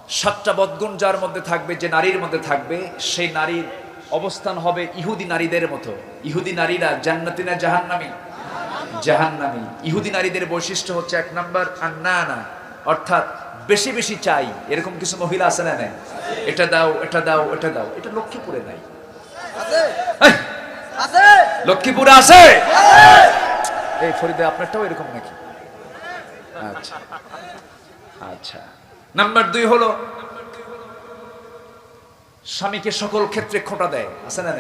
সাতটা বদগুণ যার মধ্যে থাকবে, যে নারীর মধ্যে থাকবে, সেই নারীর অবস্থান হবে ইহুদি নারীদের মতো। ইহুদি নারীরা জান্নাতি না জাহান্নামী? জাহান্নামী। ইহুদি নারীদের বৈশিষ্ট্য হচ্ছে 1 নাম্বার আন্নানা, অর্থাৎ বেশি বেশি চাই, এরকম কিছু মহিলা আছে না? এটা দাও, এটা দাও, এটা দাও। এটা লক্ষ্মীপুরে নাই। লক্ষ্মীপুরে আছে? এই ফরিদে আপনারটাও এরকম নাকি? আচ্ছা আচ্ছা। নাম্বার 2 হলো স্বামীকে সকল ক্ষেত্রে খোঁটা দেয়। আছে না?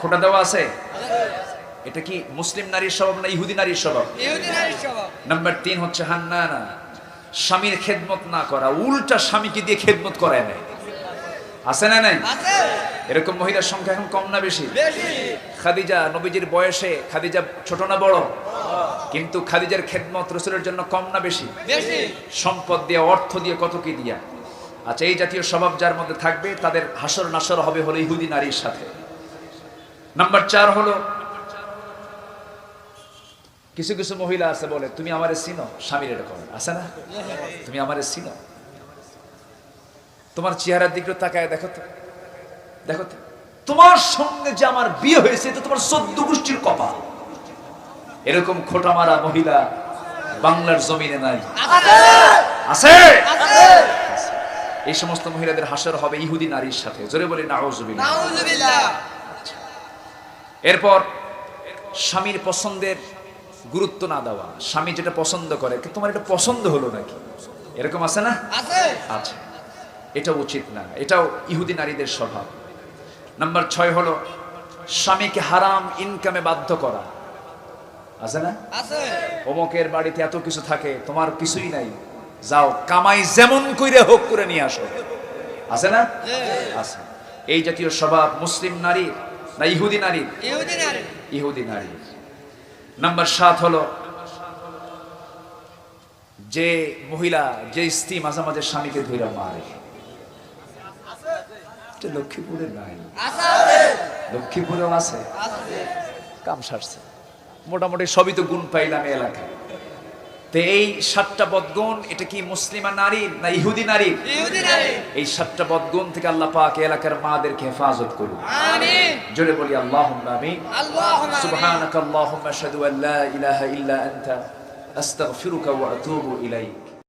খোঁটা দেওয়া আছে? এটা কি মুসলিম নারীর স্বভাব না ইহুদি নারীর স্বভাব? নাম্বার 3 হচ্ছে হান্নানা, স্বামীর খেদমত না করা, উল্টা স্বামীকে দিয়ে খেদমত করায় নেয়। আছে না? এরকম মহিলার সংখ্যা এখন কম না বেশি? খাদিজা নবীজির বয়সে, খাদিজা ছোট না বড়? কিন্তু খাদিজার খেদমত রাসূলের জন্য কম না বেশি? সম্পদ দিয়ে, অর্থ দিয়ে, কত কি দিয়া। আচ্ছা, এই জাতীয় স্বভাব যার মধ্যে থাকবে তাদের হাসর নাসর হবে হলো ইহুদি নারীর সাথে। নাম্বার 4 হলো কিছু কিছু মহিলা আছে বলে, তুমি আমারে চিনো? স্বামীর এরকম আছে না? তুমি আমারে চিনো? তোমার চেহারার দিকে তাকায় দেখো তো, দেখো তো, তোমার সঙ্গে যে আমার বিয়ে হয়েছে তো তোমার 14 গোষ্ঠীর কপাল। এরকম খোঁটা মারা মহিলা বাংলার জমিনে নাই? আছে? এই সমস্ত মহিলাদের হাসর হবে ইহুদি নারীর সাথে। জোরে বলি নাউজুবিল্লাহ। এরপর স্বামীর পছন্দের গুরুত্ব না দেওয়া, স্বামী যেটা পছন্দ করে তোমার এটা পছন্দ হলো নাকি, এরকম আছে না? আছে। এটা উচিত না, এটাও ইহুদি নারীদের স্বভাব। নাম্বার 6 হলো স্বামীকে হারাম ইনকামে বাধ্য করা। আছে না? অমুকের বাড়িতে এত কিছু থাকে, তোমার কিছুই নাই, যাও কামাই যেমন কইরে হোক করে নিয়ে আসো। আছে না? আছে। এই জাতীয় স্বভাব মুসলিম নারী না ইহুদি নারী? ইহুদি নারী। নাম্বার 7 হলো যে মহিলা, যে স্ত্রী মাঝে মাঝে স্বামীকে ধইরা মারে। এটা লক্ষ্মীপুরে নাই? লক্ষ্মীপুরেও আছে। কাম সারছে মোটামুটি, সবই তো গুণ পাইলাম এলাকায়। তো এই 7টা বদগুণ, এটা কি মুসলিমা নারীর না ইহুদি নারীর? এই 7টা বদগুণ থেকে আল্লাহ পাক এলাকার মাদেরকে হেফাজত করুন। আমিন। জোরে বলি আল্লাহুম্মা আমিন। সুবহানাকাল্লাহুম্মা আশহাদু আল্লা ইলাহা ইল্লা আনতা আস্তাগফিরুকা ওয়া আতুবু ইলাইক।